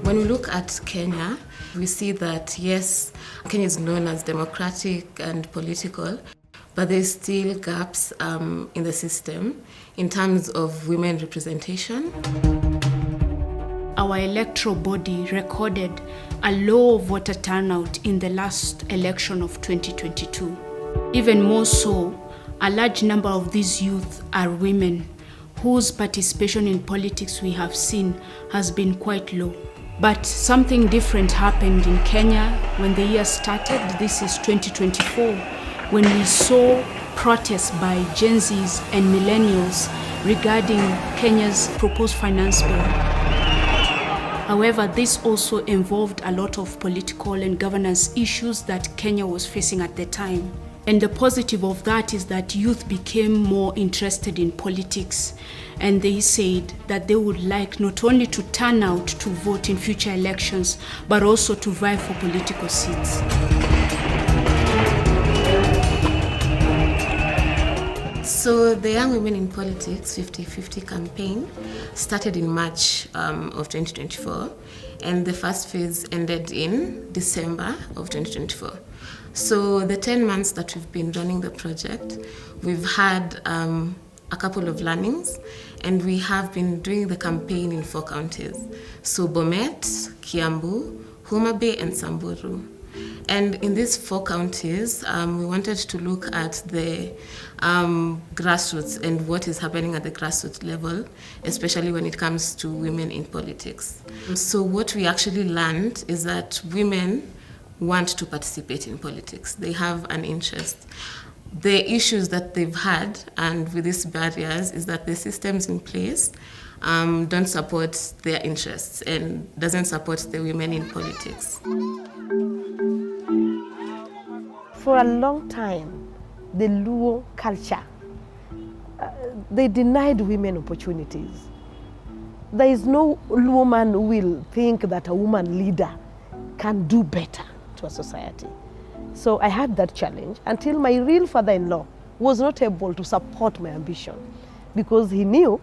When we look at Kenya, we see that yes, Kenya is known as democratic and political, but there's still gaps in the system in terms of women representation. Our electoral body recorded a low voter turnout in the last election of 2022. Even more so, a large number of these youth are women whose participation in politics we have seen has been quite low. But something different happened in Kenya when the year started. This is 2024, when we saw protests by Gen Zs and millennials regarding Kenya's proposed finance bill. However, this also involved a lot of political and governance issues that Kenya was facing at the time. And the positive of that is that youth became more interested in politics, and they said that they would like not only to turn out to vote in future elections, but also to vie for political seats. So the Young Women in Politics 50-50 campaign started in March of 2024, and the first phase ended in December of 2024. So the 10 months that we've been running the project, we've had a couple of learnings, and we have been doing the campaign in 4 counties. So Bomet, Kiambu, Homabay, and Samburu. And in these 4 counties, we wanted to look at the grassroots and what is happening at the grassroots level, especially when it comes to women in politics. So what we actually learned is that women want to participate in politics. They have an interest. The issues that they've had, and with these barriers, is that the systems in place don't support their interests and doesn't support the women in politics. For a long time, the Luo culture, they denied women opportunities. There is no Luo man who will think that a woman leader can do better to a society. So I had that challenge until my real father-in-law was not able to support my ambition, because he knew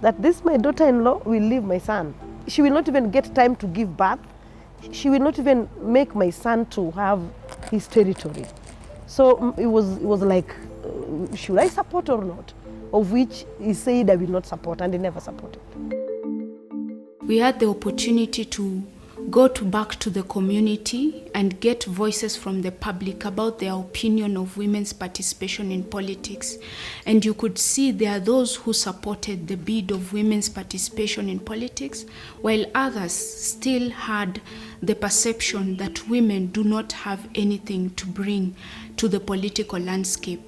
that this my daughter-in-law will leave my son. She will not even get time to give birth. She will not even make my son to have his territory. So it was like, should I support or not? Of which he said I will not support, and he never supported. We had the opportunity to go back to the community and get voices from the public about their opinion of women's participation in politics. And you could see there are those who supported the bid of women's participation in politics, while others still had the perception that women do not have anything to bring to the political landscape.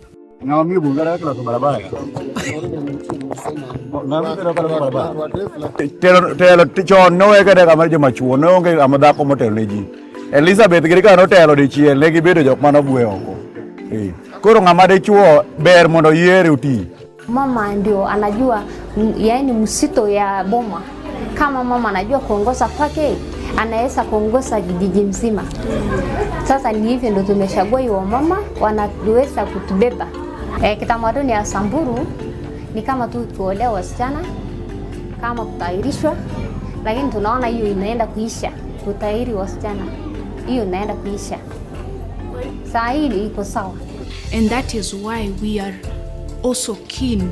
Elizabeth girika no telo de chien legi bedo jok mano bwe oko. Koro ngama de chuo ber mondo yiere uti. Mama ndio anajua yaani msito ya boma. Kama mama anajua kuongoza kwake, anaweza kuongoza kijiji mzima. Sasa ni hivyo ndio tumechagua hiyo mama wanaweza kutubeba. Kitamaduni ya Samburu ni kama tu kuolewa wasichana, kama kutairishwa, lakini tunaona hiyo inaenda kuisha. Kutairi wasichana, hiyo inaenda kuisha. Saa hii iko sawa. And that is why we are also keen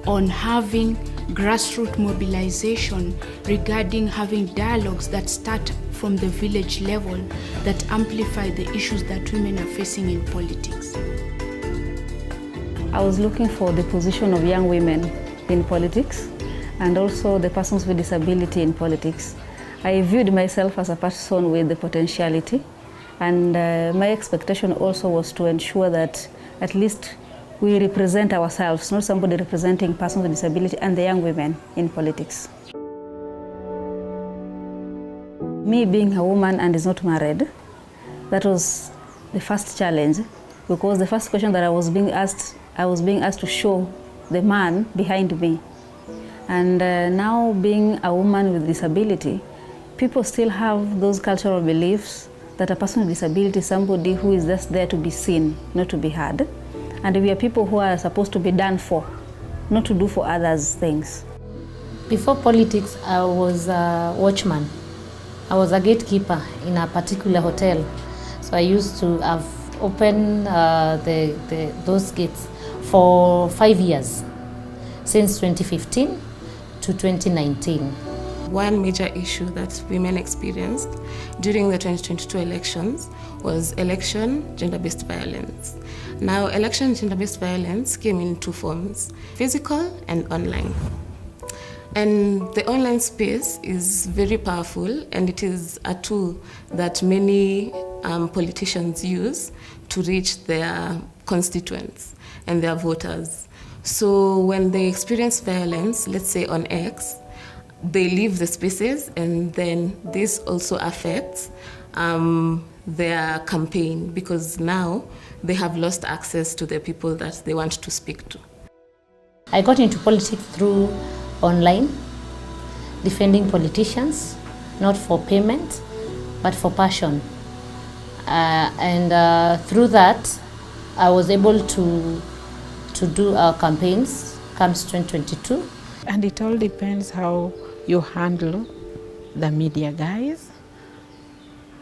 on having grassroots mobilization regarding having dialogues that start from the village level that amplify the issues that women are facing in politics. I was looking for the position of young women in politics and also the persons with disability in politics. I viewed myself as a person with the potentiality, and my expectation also was to ensure that at least we represent ourselves, not somebody representing persons with disability and the young women in politics. Me being a woman and is not married, that was the first challenge, because the first question that I was being asked to show the man behind me. And now being a woman with disability, people still have those cultural beliefs that a person with disability is somebody who is just there to be seen, not to be heard. And we are people who are supposed to be done for, not to do for others things. Before politics, I was a watchman. I was a gatekeeper in a particular hotel. So I used to have opened those gates for 5 years, since 2015 to 2019. One major issue that women experienced during the 2022 elections was election gender-based violence. Now, election gender-based violence came in two forms, physical and online. And the online space is very powerful, and it is a tool that many politicians use to reach their constituents and their voters. So when they experience violence, let's say on X, they leave the spaces, and then this also affects their campaign, because now they have lost access to the people that they want to speak to. I got into politics through online, defending politicians, not for payment, but for passion. Through that, I was able to do our campaigns, comes 2022. And it all depends how you handle the media guys,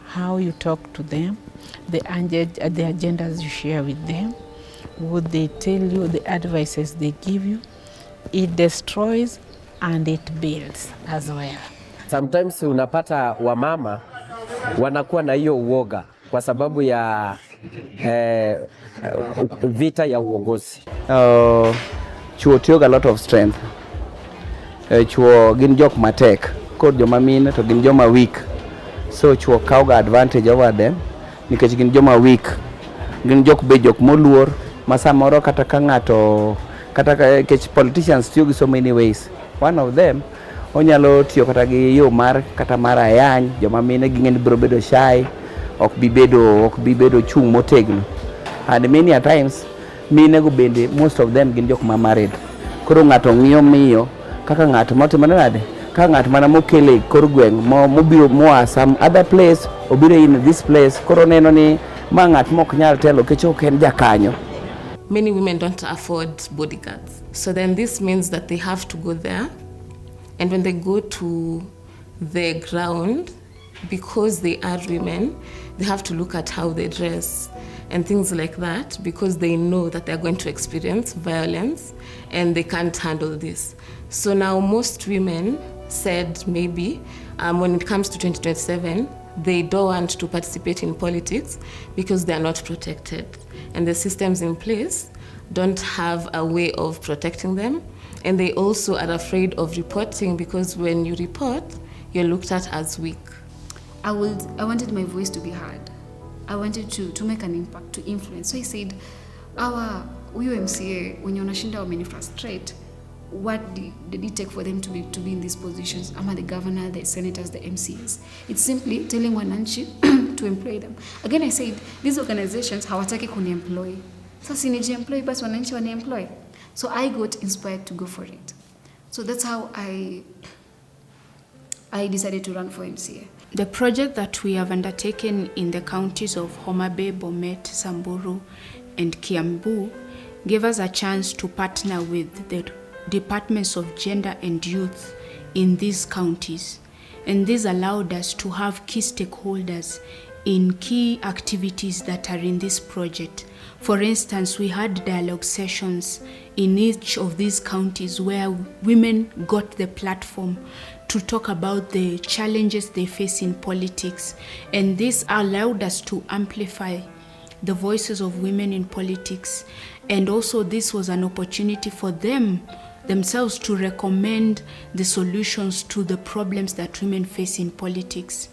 how you talk to them, the agendas you share with them, what they tell you, the advices they give you. It destroys and it builds as well. Sometimes unapata wamama wanakuwa na hiyo uoga kwa sababu ya vita ya uongozi. Chuo tiyoga a lot of strength. Chuo gin jok matek, kod joma mine to gin joma weak. So chuo kauga advantage over them nikech gin joma weak. Gin jok be jok moluor masamoro kata ka ng'ato kata kech politicians tiyo gi so many ways. One of them onyalo tiyo kata gi yo mar kata mar ayany, joma mine ging'eni biro bedo shy, ok bi bedo chung motegno. And many a times mine go bende, most of them gin jok ma married. Koro ng'ato ng'iyo miyo kaka ng'ato motimo nade, kaka ng'ato mana mokele kor gweng' mobiro moa some other place obiro in this place, koro neno ni ma ng'at mok nyal telo kech ok en jakanyo. Many women don't afford bodyguards. So then this means that they have to go there. And when they go to the ground, because they are women, they have to look at how they dress and things like that, because they know that they're going to experience violence and they can't handle this. So now most women said maybe when it comes to 2027, they don't want to participate in politics because they are not protected. And the systems in place don't have a way of protecting them. And they also are afraid of reporting, because when you report, you're looked at as weak. I wanted my voice to be heard. I wanted to make an impact, to influence. So I said, our UMCA, when you're nashinda wameni frustrate, what did it take for them to be in these positions? Am I the governor, the senators, the MCs? It's simply telling wananchi to employ them. Again, I said, these organizations hawataki kuni-employ. Sasa niji-employ, basi wananchi wani-employ. So I got inspired to go for it. So that's how I decided to run for MCA. The project that we have undertaken in the counties of Homabay, Bomet, Samburu, and Kiambu gave us a chance to partner with the departments of gender and youth in these counties. And this allowed us to have key stakeholders in key activities that are in this project. For instance, we had dialogue sessions in each of these counties where women got the platform to talk about the challenges they face in politics. And this allowed us to amplify the voices of women in politics. And also this was an opportunity for themselves to recommend the solutions to the problems that women face in politics.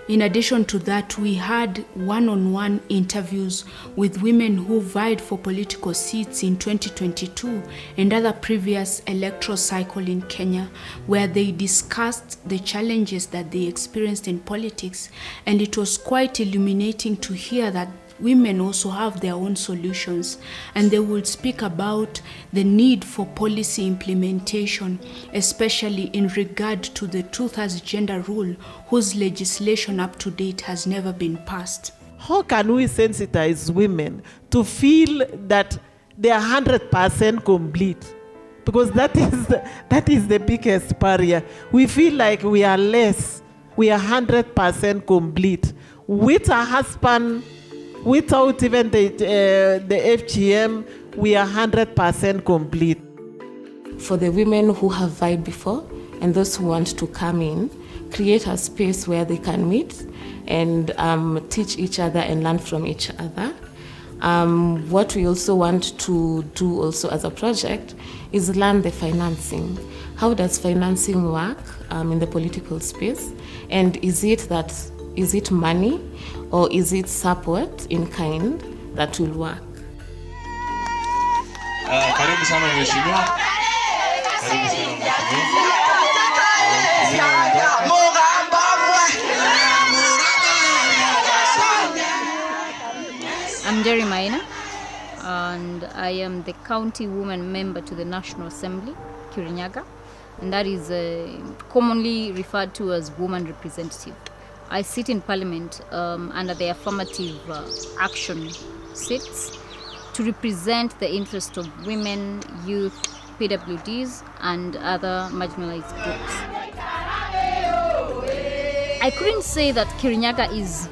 In addition to that, we had one-on-one interviews with women who vied for political seats in 2022 and other previous electoral cycle in Kenya, where they discussed the challenges that they experienced in politics. And it was quite illuminating to hear that women also have their own solutions, and they will speak about the need for policy implementation, especially in regard to the two-thirds gender rule, whose legislation up to date has never been passed. How can we sensitize women to feel that they are 100% complete? Because that is the biggest barrier. We feel like we are less we are 100% complete. With a husband, without even the FGM, we are 100% complete. For the women who have vibed before and those who want to come in, create a space where they can meet and teach each other and learn from each other. What we also want to do also as a project is learn the financing. How does financing work in the political space? And is it money or is it support in kind that will work? Karibu sana mheshimiwa. Karibu sana mheshimiwa. I'm Jerry Maina, and I am the county woman member to the National Assembly, Kirinyaga, and that is commonly referred to as woman representative. I sit in parliament under the affirmative action seats to represent the interest of women, youth, PwDs, and other marginalized groups. I couldn't say that Kirinyaga is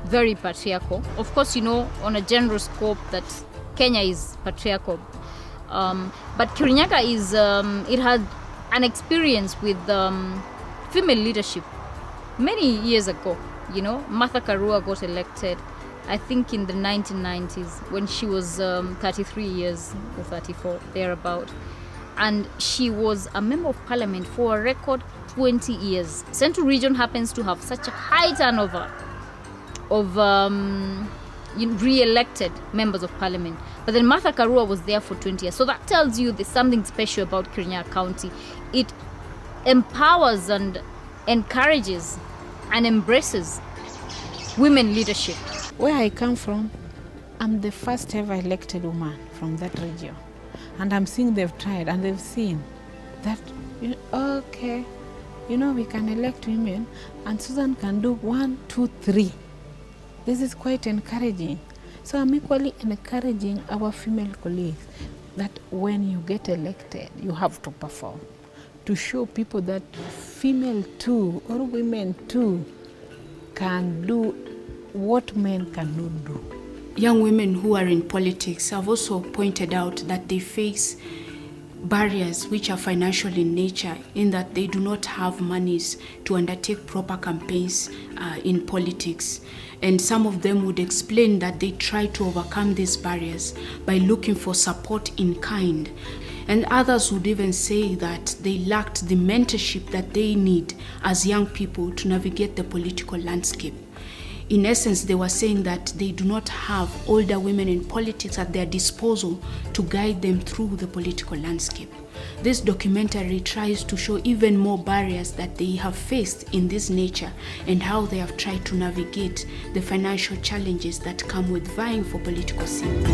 very patriarchal. Of course, you know, on a general scope that Kenya is patriarchal. But Kirinyaga is, it had an experience with female leadership many years ago. You know, Martha Karua got elected, I think in the 1990s when she was 33 years or 34, thereabout. And she was a member of parliament for a record 20 years. Central region happens to have such a high turnover of re-elected members of parliament. But then Martha Karua was there for 20 years. So that tells you there's something special about Kirinyaga County. It empowers and encourages and embraces women leadership. Where I come from, I'm the first ever elected woman from that region. And I'm seeing they've tried and they've seen that, okay, we can elect women and Susan can do 1, 2, 3. This is quite encouraging. So I'm equally encouraging our female colleagues that when you get elected, you have to perform to show people that female too or women too can do what men cannot do. Young women who are in politics have also pointed out that they face barriers which are financial in nature, in that they do not have monies to undertake proper campaigns in politics. And some of them would explain that they try to overcome these barriers by looking for support in kind. And others would even say that they lacked the mentorship that they need as young people to navigate the political landscape. In essence, they were saying that they do not have older women in politics at their disposal to guide them through the political landscape. This documentary tries to show even more barriers that they have faced in this nature and how they have tried to navigate the financial challenges that come with vying for political seats.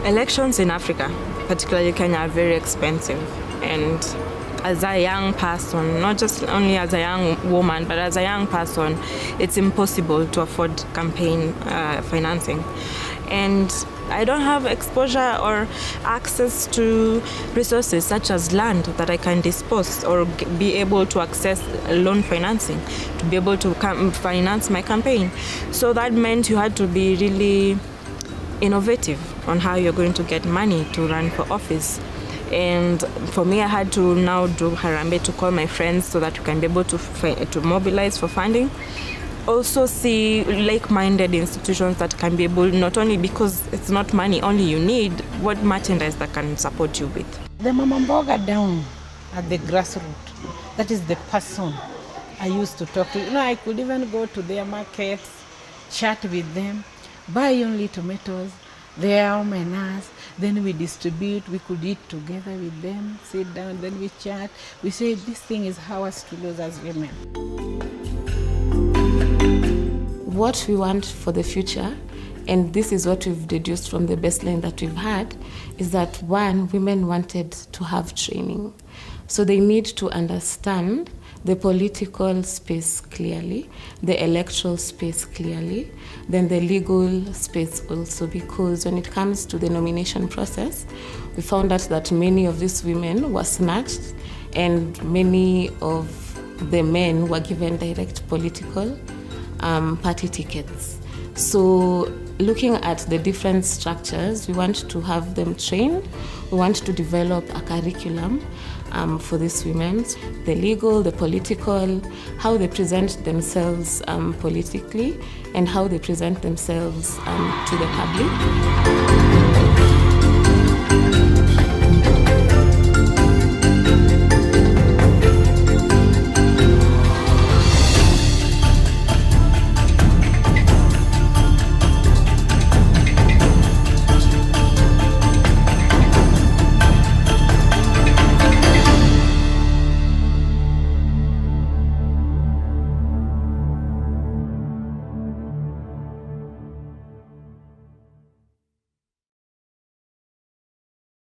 Elections in Africa, particularly Kenya, are very expensive, and as a young person, not just only as a young woman, but as a young person, it's impossible to afford campaign financing. And I don't have exposure or access to resources such as land that I can dispose or be able to access loan financing to be able to finance my campaign. So that meant you had to be really innovative on how you're going to get money to run for office. And for me, I had to now do Harambe to call my friends so that we can be able to mobilize for funding. Also see like-minded institutions that can be able, not only because it's not money only you need, what merchandise that can support you with. The Mama Mboga down at the grassroots, that is the person I used to talk to. I could even go to their markets, chat with them, buy only tomatoes, their omenas, then we distribute, we could eat together with them, sit down, then we chat. We say this thing is ours to lose as women. What we want for the future, and this is what we've deduced from the baseline that we've had, is that one, women wanted to have training. So they need to understand the political space clearly, the electoral space clearly, then the legal space also, because when it comes to the nomination process, we found out that many of these women were snatched and many of the men were given direct political party tickets. So looking at the different structures, we want to have them trained. We want to develop a curriculum for these women, the legal, the political, how they present themselves politically, and how they present themselves to the public.